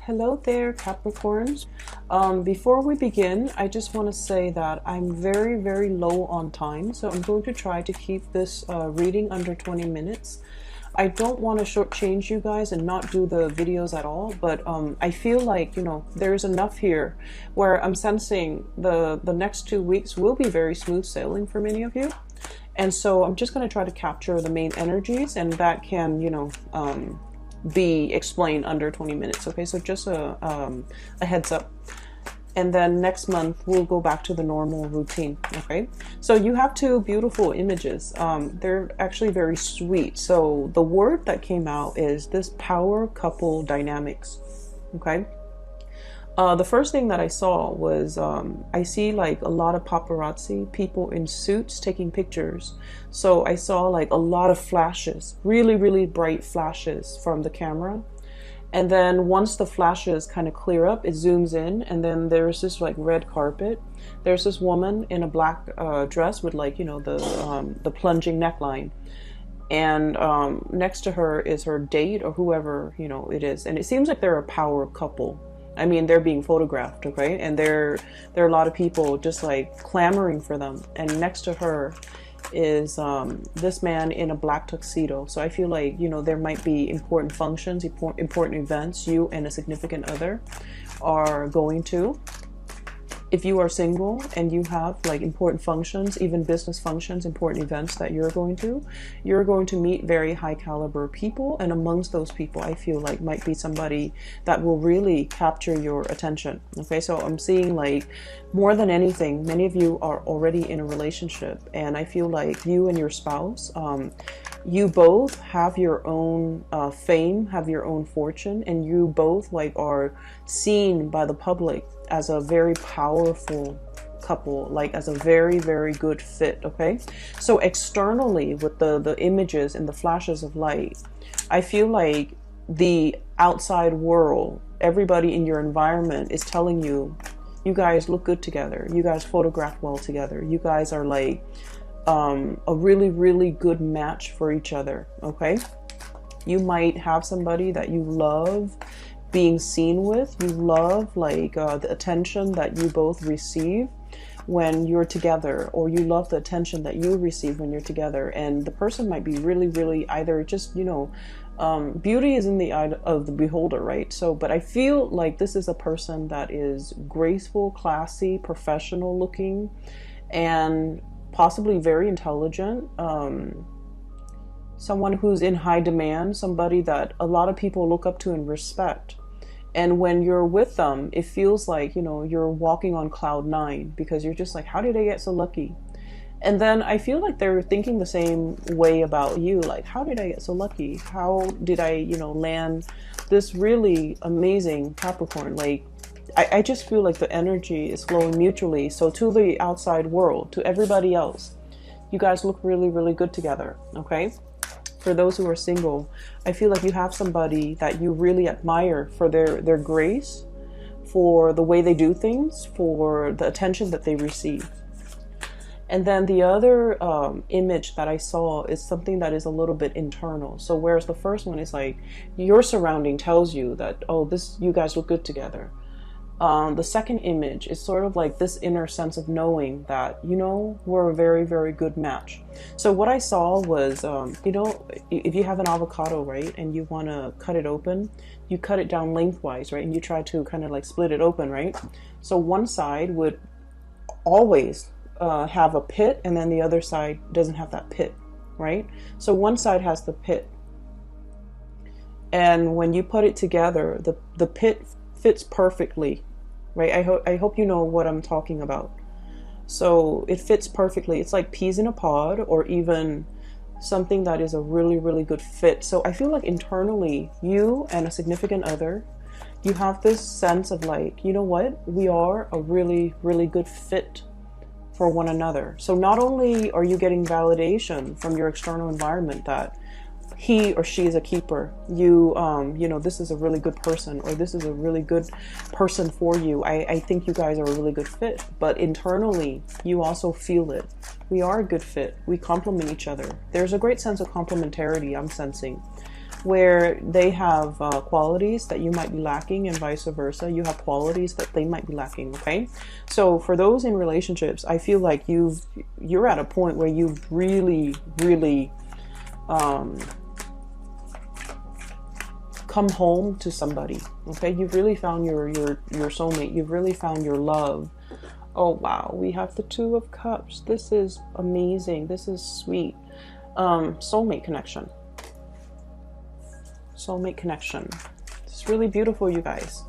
Hello there, Capricorns. Before we begin, I just want to say that I'm very low on time, so I'm going to try to keep this reading under 20 minutes. I don't want to shortchange you guys and not do the videos at all, but I feel like, there's enough here where I'm sensing the next 2 weeks will be very smooth sailing for many of you. And so I'm just going to try to capture the main energies, and that can, be explained under 20 minutes. Okay, so just a heads up. And then next month we'll go back to the normal routine. Okay, so you have two beautiful images. They're actually very sweet. So the word that came out is this power couple dynamics. Okay, the first thing that I saw was I see like a lot of paparazzi, people in suits taking pictures. So I saw like a lot of flashes, really bright flashes from the camera. And then once the flashes kind of clear up, it zooms in, and then there's this like red carpet. There's this woman in a black dress with like, the plunging neckline. And next to her is her date or whoever, it is. And it seems like they're a power couple. I mean, they're being photographed, okay? And there are a lot of people just like clamoring for them. And next to her is this man in a black tuxedo. So I feel like, there might be important functions, important events you and a significant other are going to. If you are single and you have like important functions, even business functions, important events that you're going to meet very high caliber people. And amongst those people, I feel like might be somebody that will really capture your attention. Okay, so I'm seeing like more than anything, many of you are already in a relationship, and I feel like you and your spouse, you both have your own fame, have your own fortune, and you both like are seen by the public as a very powerful couple, like as a very good fit. Okay, so externally with the images and the flashes of light, I feel like the outside world, everybody in your environment is telling you, you guys look good together, you guys photograph well together, you guys are like a really good match for each other. Okay, you might have somebody that you love being seen with, you love like the attention that you both receive when you're together, or you love the attention that you receive when you're together. And the person might be really either just, beauty is in the eye of the beholder, right? So, but I feel like this is a person that is graceful, classy, professional looking, and possibly very intelligent. Someone who's in high demand, somebody that a lot of people look up to and respect. And when you're with them, it feels like, you're walking on cloud 9, because you're just like, how did I get so lucky? And then I feel like they're thinking the same way about you. Like, how did I get so lucky? How did I, land this really amazing Capricorn? Like, I just feel like the energy is flowing mutually. So to the outside world, to everybody else, you guys look really good together. Okay. For those who are single, I feel like you have somebody that you really admire for their grace, for the way they do things, for the attention that they receive. And then the other image that I saw is something that is a little bit internal. So whereas the first one is like your surrounding tells you that, oh, you guys look good together. The second image is sort of like this inner sense of knowing that, we're a very good match. So what I saw was, if you have an avocado, right, and you want to cut it open, you cut it down lengthwise, right, and you try to kind of like split it open, right? So one side would always have a pit, and then the other side doesn't have that pit, right? So one side has the pit, and when you put it together, the pit fits perfectly, right? I hope you know what I'm talking about. So it fits perfectly. It's like peas in a pod, or even something that is a really good fit. So I feel like internally, you and a significant other, you have this sense of like, you know what? We are a really good fit for one another. So not only are you getting validation from your external environment that he or she is a keeper, this is a really good person, or this is a really good person for you. I think you guys are a really good fit. But internally, you also feel it. We are a good fit. We complement each other. There's a great sense of complementarity I'm sensing. where they have qualities that you might be lacking and vice versa. You have qualities that they might be lacking, okay? So for those in relationships, I feel like you're at a point where you've really, really come home to somebody, okay? You've really found your soulmate. You've really found your love. Oh, wow. We have the Two of Cups. This is amazing. This is sweet. Soulmate connection. Soulmate connection. It's really beautiful, you guys.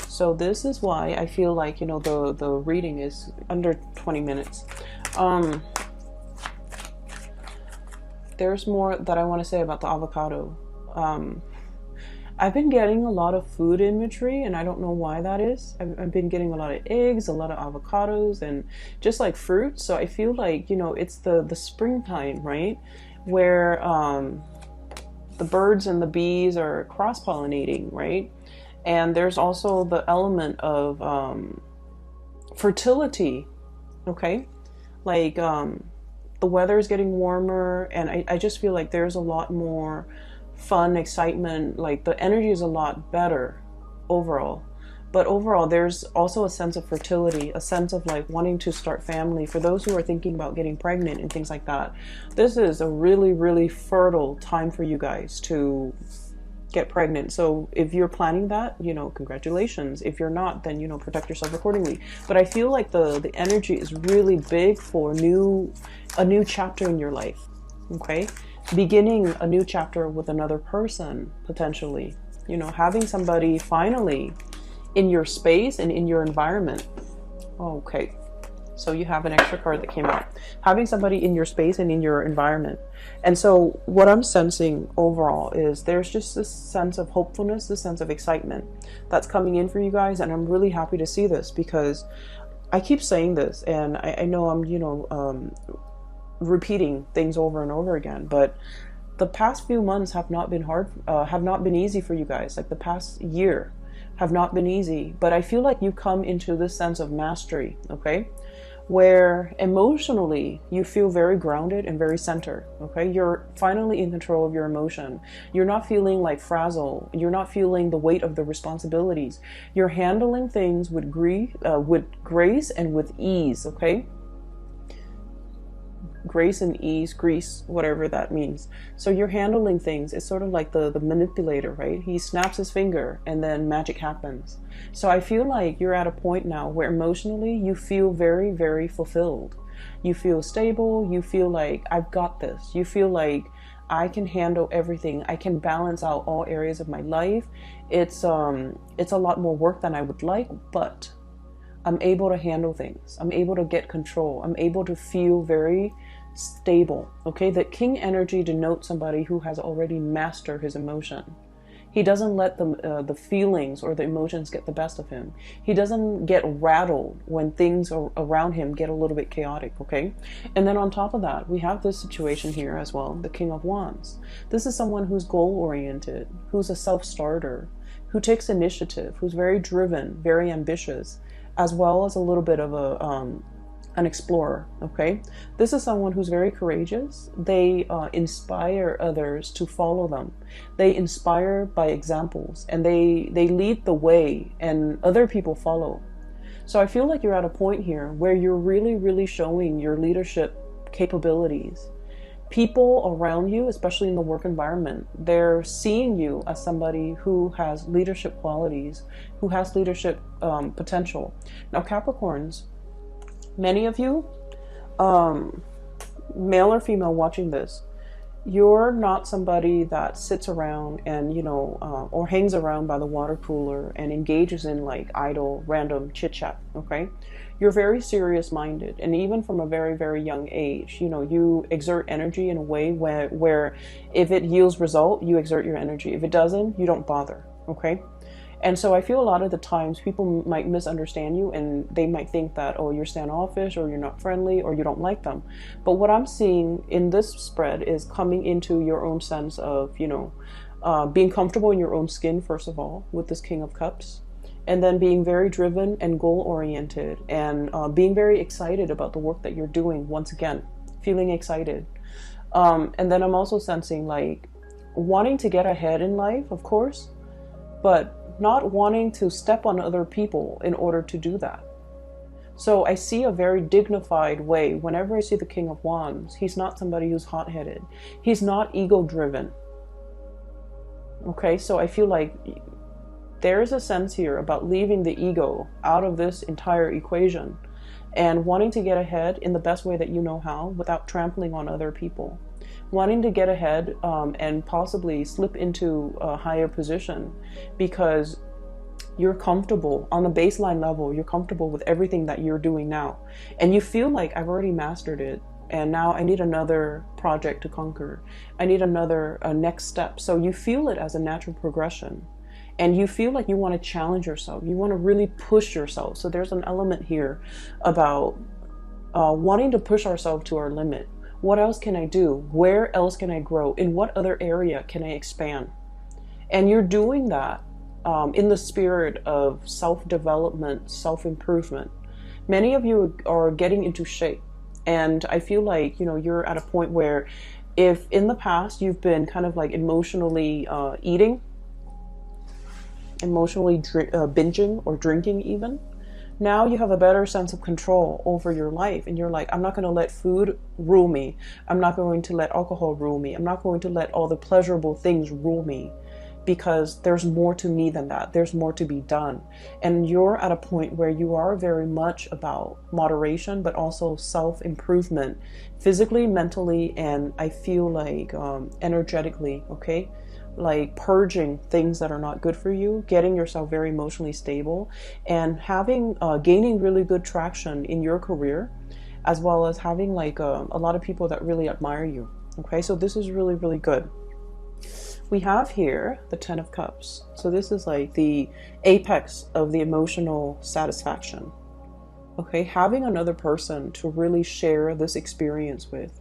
So this is why I feel like, you know, the reading is under 20 minutes. There's more that I want to say about the avocado. I've been getting a lot of food imagery, and I don't know why that is. I've been getting a lot of eggs, a lot of avocados, and just like fruit. So I feel like, you know, it's the springtime, right? Where the birds and the bees are cross-pollinating, right? And there's also the element of fertility, okay? Like the weather is getting warmer, and I just feel like there's a lot more fun, excitement, like the energy is a lot better overall. But overall, there's also a sense of fertility, a sense of like wanting to start family. For those who are thinking about getting pregnant and things like that, this is a really, really fertile time for you guys to get pregnant. So if you're planning that, you know, congratulations. If you're not, then, you know, protect yourself accordingly. But I feel like the energy is really big for a new chapter in your life, okay? Beginning a new chapter with another person, potentially, you know, having somebody finally in your space and in your environment. Okay, so you have an extra card that came out. Having somebody in your space and in your environment. And so what I'm sensing overall is there's just this sense of hopefulness, this sense of excitement that's coming in for you guys. And I'm really happy to see this, because I keep saying this, and I know I'm, you know, repeating things over and over again, but the past few months have not been have not been easy for you guys. Like the past year have not been easy, but I feel like you come into this sense of mastery, okay? Where emotionally you feel very grounded and very centered, okay? You're finally in control of your emotion. You're not feeling like frazzled. You're not feeling the weight of the responsibilities. You're handling things with grace and with ease, okay? Grace and ease, grease, whatever that means. So you're handling things. It's sort of like the manipulator, right? He snaps his finger and then magic happens. So I feel like you're at a point now where emotionally you feel very, very fulfilled. You feel stable. You feel like I've got this. You feel like I can handle everything. I can balance out all areas of my life. It's a lot more work than I would like, but I'm able to handle things. I'm able to get control. I'm able to feel very stable, okay? The king energy denotes somebody who has already mastered his emotion. He doesn't let the feelings or the emotions get the best of him. He doesn't get rattled when things around him get a little bit chaotic, okay? And then on top of that, we have this situation here as well, the King of Wands. This is someone who's goal-oriented, who's a self-starter, who takes initiative, who's very driven, very ambitious, as well as a little bit of an explorer, okay? This is someone who's very courageous. They inspire others to follow them. They inspire by examples, and they lead the way, and other people follow. So I feel like you're at a point here where you're really, really showing your leadership capabilities. People around you, especially in the work environment, they're seeing you as somebody who has leadership qualities, who has leadership potential. Now, Capricorns, many of you, male or female watching this, you're not somebody that sits around and, you know, or hangs around by the water cooler and engages in like idle, random chit chat, okay? You're very serious minded. And even from a very, very young age, you know, you exert energy in a way where if it yields result, you exert your energy. If it doesn't, you don't bother, okay? And so I feel a lot of the times people might misunderstand you, and they might think that, oh, you're standoffish, or you're not friendly, or you don't like them. But what I'm seeing in this spread is coming into your own sense of, you know, being comfortable in your own skin, first of all, with this King of Cups. And then being very driven and goal-oriented, and being very excited about the work that you're doing, once again, feeling excited. And then I'm also sensing like wanting to get ahead in life, of course, but not wanting to step on other people in order to do that. So I see a very dignified way. Whenever I see the King of Wands, he's not somebody who's hot-headed. He's not ego-driven. Okay, so I feel like there's a sense here about leaving the ego out of this entire equation and wanting to get ahead in the best way that you know how without trampling on other people. Wanting to get ahead and possibly slip into a higher position because you're comfortable on a baseline level. You're comfortable with everything that you're doing now. And you feel like I've already mastered it. And now I need another project to conquer. I need another next step. So you feel it as a natural progression. And you feel like you want to challenge yourself. You want to really push yourself. So there's an element here about wanting to push ourselves to our limit. What else can I do? Where else can I grow? In what other area can I expand? And you're doing that in the spirit of self-development, self-improvement. Many of you are getting into shape. And I feel like, you're at a point where if in the past you've been kind of like emotionally eating, emotionally binging or drinking even, now you have a better sense of control over your life. And you're like, I'm not going to let food rule me. I'm not going to let alcohol rule me. I'm not going to let all the pleasurable things rule me. Because there's more to me than that. There's more to be done. And you're at a point where you are very much about moderation, but also self-improvement, physically, mentally, and I feel like energetically, okay? Like purging things that are not good for you, getting yourself very emotionally stable, and gaining really good traction in your career, as well as having like a lot of people that really admire you, okay? So this is really, really good. We have here the Ten of Cups. So this is like the apex of the emotional satisfaction. Okay, having another person to really share this experience with.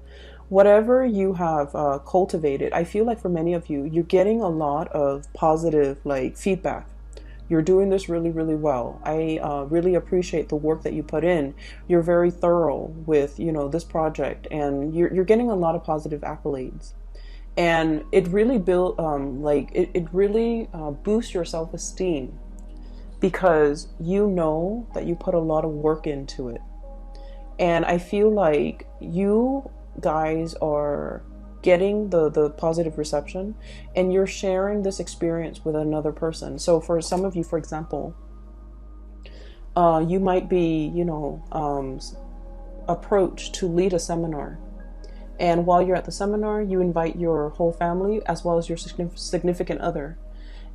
Whatever you have cultivated, I feel like for many of you, you're getting a lot of positive like feedback. You're doing this really, really well. I really appreciate the work that you put in. You're very thorough with, this project, and you're getting a lot of positive accolades. And it really boosts your self-esteem because you know that you put a lot of work into it. And I feel like you guys are getting the positive reception and you're sharing this experience with another person. So for some of you, for example, you might be, approached to lead a seminar. And while you're at the seminar, you invite your whole family as well as your significant other.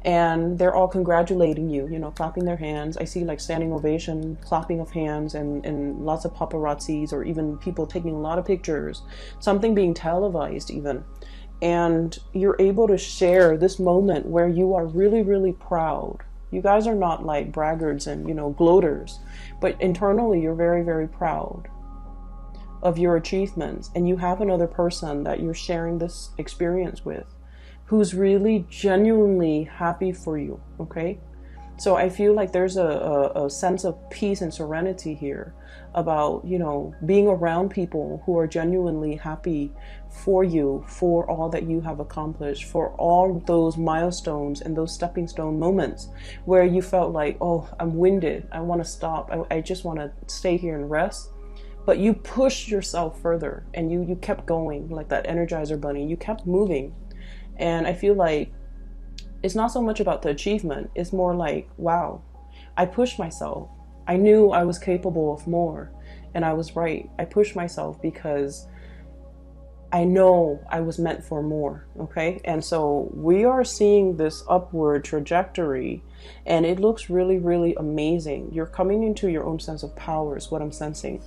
And they're all congratulating you, clapping their hands. I see like standing ovation, clapping of hands, and lots of paparazzis or even people taking a lot of pictures, something being televised even. And you're able to share this moment where you are really, really proud. You guys are not like braggarts and, gloaters, but internally you're very, very proud of your achievements, and you have another person that you're sharing this experience with who's really genuinely happy for you, okay? So I feel like there's a sense of peace and serenity here about, being around people who are genuinely happy for you, for all that you have accomplished, for all those milestones and those stepping stone moments where you felt like, oh, I'm winded, I want to stop, I just want to stay here and rest. But you pushed yourself further and you kept going like that Energizer bunny. You kept moving. And I feel like it's not so much about the achievement. It's more like, wow, I pushed myself. I knew I was capable of more. And I was right. I pushed myself because I know I was meant for more. Okay. And so we are seeing this upward trajectory and it looks really, really amazing. You're coming into your own sense of power is what I'm sensing.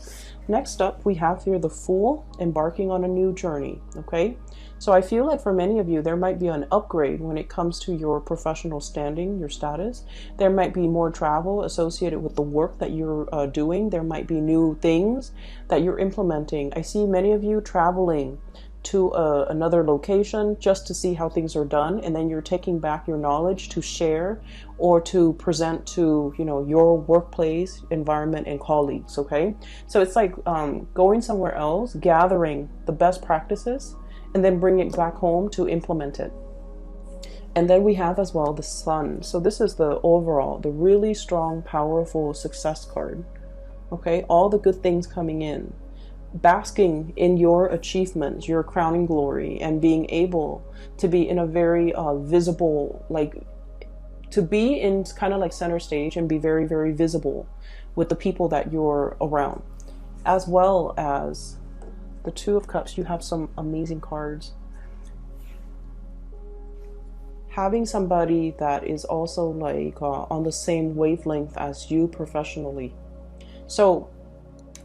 Next up, we have here the Fool, embarking on a new journey, okay? So I feel like for many of you, there might be an upgrade when it comes to your professional standing, your status. There might be more travel associated with the work that you're doing. There might be new things that you're implementing. I see many of you traveling to another location just to see how things are done, and then you're taking back your knowledge to share or to present to your workplace environment and colleagues. Okay, so it's like going somewhere else, gathering the best practices, and then bring it back home to implement it. And then we have as well the Sun. So this is the overall, the really strong, powerful success card. Okay, all the good things coming in, basking in your achievements, your crowning glory, and being able to be in a very visible, like to be in kind of like center stage and be very, very visible with the people that you're around. As well as the Two of Cups, you have some amazing cards. Having somebody that is also like on the same wavelength as you professionally. So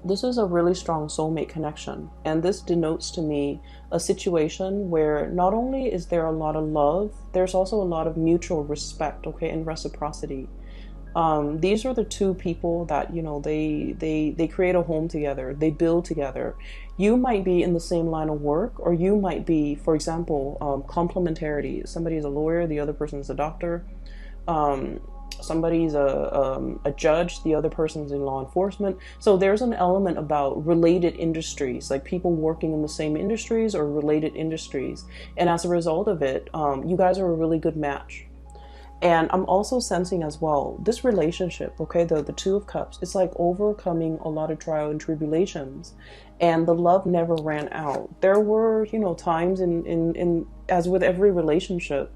this is a really strong soulmate connection, and this denotes to me a situation where not only is there a lot of love, there's also a lot of mutual respect, okay, and reciprocity. These are the two people that, you know, they create a home together, they build together. You might be in the same line of work, or you might be, for example, complementarity. Somebody is a lawyer, the other person is a doctor. Somebody's a judge, the other person's in law enforcement. So there's an element about related industries, like people working in the same industries or related industries. And as a result of it, you guys are a really good match. And I'm also sensing as well, this relationship, okay, the Two of Cups, it's like overcoming a lot of trial and tribulations. And the love never ran out. There were, you know, times in as with every relationship,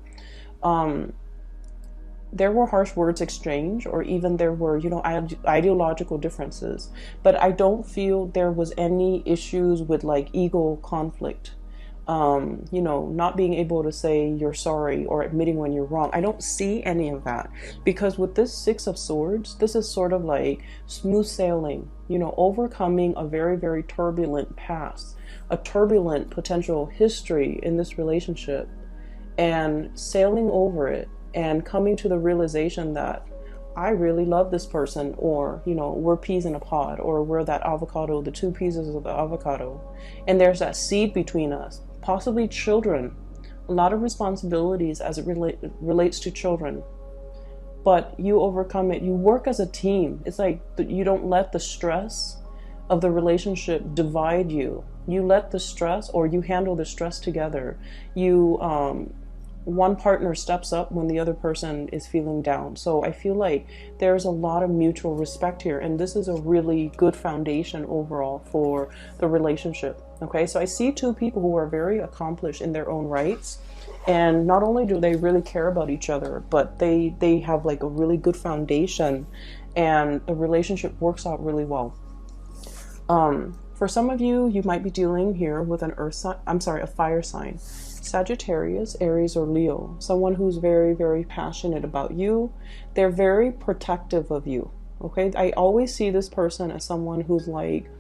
there were harsh words exchanged, or even there were, you know, ideological differences. But I don't feel there was any issues with like ego conflict. You know, not being able to say you're sorry or admitting when you're wrong. I don't see any of that, because with this Six of Swords, this is sort of like smooth sailing, you know, overcoming a very, very turbulent past, a turbulent potential history in this relationship, and sailing over it and coming to the realization that I really love this person, or, you know, we're peas in a pod, or we're that avocado, the two pieces of the avocado, and there's that seed between us, possibly children, a lot of responsibilities as it relates to children, but you overcome it. You work as a team. It's like you don't let the stress of the relationship divide you. You let the stress, or you handle the stress together. You one partner steps up when the other person is feeling down. So I feel like there's a lot of mutual respect here, and this is a really good foundation overall for the relationship. Okay, so I see two people who are very accomplished in their own rights, and not only do they really care about each other, but they have like a really good foundation, and the relationship works out really well. For some of you, you might be dealing here with an a fire sign. Sagittarius, Aries, or Leo. Someone who's very, very passionate about you. They're very protective of you. Okay, I always see this person as someone who's like,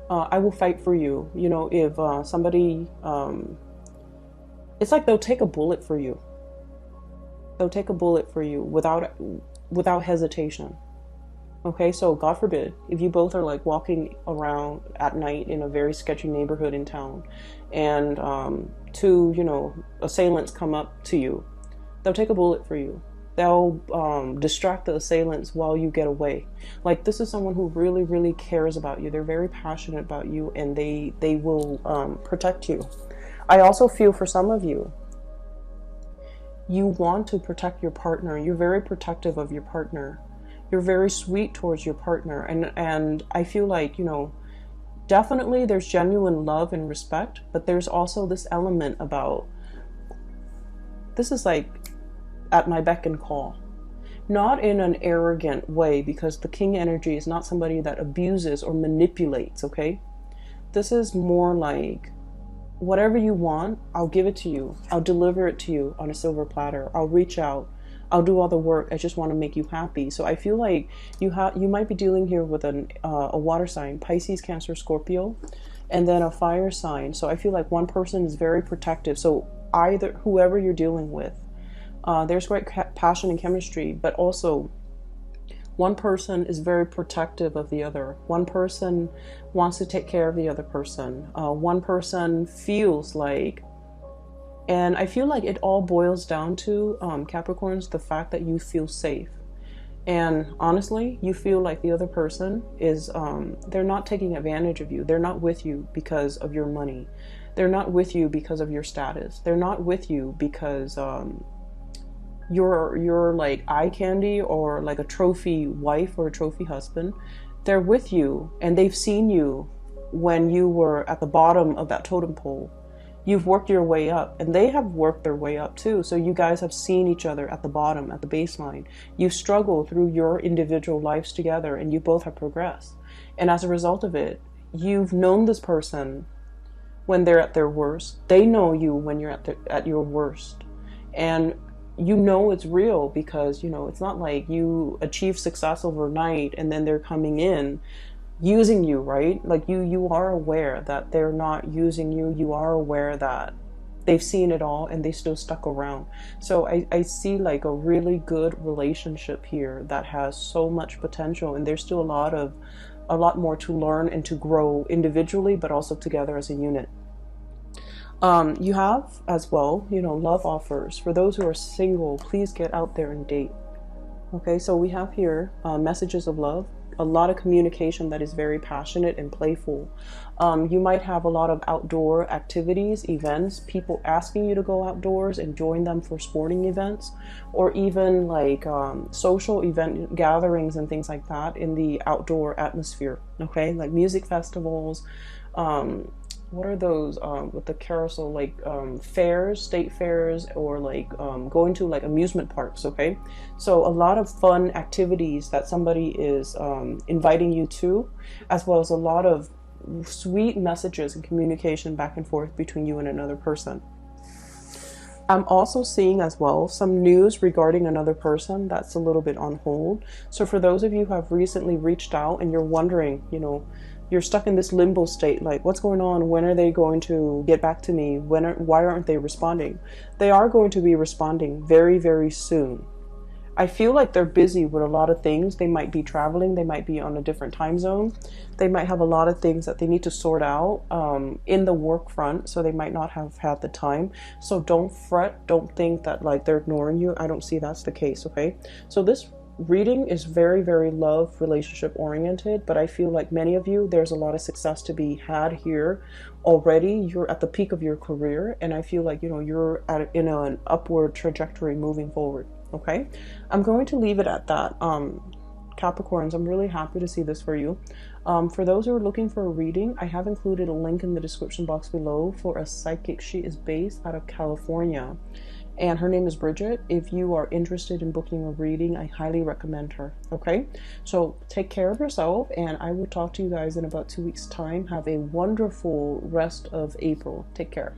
I will fight for you. You know, if somebody, it's like they'll take a bullet for you. They'll take a bullet for you without hesitation. Okay, so God forbid, if you both are like walking around at night in a very sketchy neighborhood in town, and two, you know, assailants come up to you, they'll take a bullet for you. They'll distract the assailants while you get away. Like, this is someone who really, really cares about you. They're very passionate about you, and they will protect you. I also feel for some of you, you want to protect your partner. You're very protective of your partner. You're very sweet towards your partner. And I feel like, you know, definitely there's genuine love and respect, but there's also this element about, this is like at my beck and call. Not in an arrogant way, because the king energy is not somebody that abuses or manipulates, okay? This is more like, whatever you want, I'll give it to you. I'll deliver it to you on a silver platter. I'll reach out. I'll do all the work. I just want to make you happy. So I feel like you might be dealing here with a water sign, Pisces, Cancer, Scorpio, and then a fire sign. So I feel like one person is very protective. So either whoever you're dealing with, there's great passion and chemistry, but also one person is very protective of the other. One person wants to take care of the other person. One person feels like, and I feel like it all boils down to, Capricorns, the fact that you feel safe. And honestly, you feel like the other person is, they're not taking advantage of you. They're not with you because of your money. They're not with you because of your status. They're not with you because your like eye candy or like a trophy wife or a trophy husband. They're with you and they've seen you when you were at the bottom of that totem pole. You've worked your way up and they have worked their way up too. So you guys have seen each other at the bottom, at the baseline. You struggle through your individual lives together and you both have progressed. And as a result of it, you've known this person when they're at their worst. They know you when you're at your worst. And you know it's real because, you know, it's not like you achieve success overnight and then they're coming in using you, right? Like you are aware that they're not using you. You are aware that they've seen it all and they still stuck around. So I see like a really good relationship here that has so much potential, and there's still a lot more to learn and to grow individually, but also together as a unit. You have as well, you know, love offers. For those who are single, please get out there and date. Okay, so we have here messages of love, a lot of communication that is very passionate and playful. You might have a lot of outdoor activities, events, people asking you to go outdoors and join them for sporting events, or even like social event gatherings and things like that in the outdoor atmosphere. Okay, like music festivals. What are those with the carousel, like fairs, state fairs, or like going to like amusement parks. Okay, so a lot of fun activities that somebody is inviting you to, as well as a lot of sweet messages and communication back and forth between you and another person. I'm also seeing as well some news regarding another person that's a little bit on hold. So for those of you who have recently reached out and you're wondering, you know, you're stuck in this limbo state, like what's going on? When are they going to get back to me? Why aren't they responding? They are going to be responding very, very soon. I feel like they're busy with a lot of things. They might be traveling. They might be on a different time zone. They might have a lot of things that they need to sort out in the work front. So they might not have had the time. So don't fret. Don't think that like they're ignoring you. I don't see that's the case. Okay. So this reading is very, very love relationship oriented, but I feel like many of you, there's a lot of success to be had here already. You're at the peak of your career, and I feel like, you know, you're in an upward trajectory moving forward. Okay, I'm going to leave it at that. Capricorns, I'm really happy to see this for you. For those who are looking for a reading, I have included a link in the description box below for a psychic. She is based out of California, and her name is Bridget. If you are interested in booking a reading, I highly recommend her. Okay, so take care of yourself, and I will talk to you guys in about 2 weeks' time. Have a wonderful rest of April. Take care.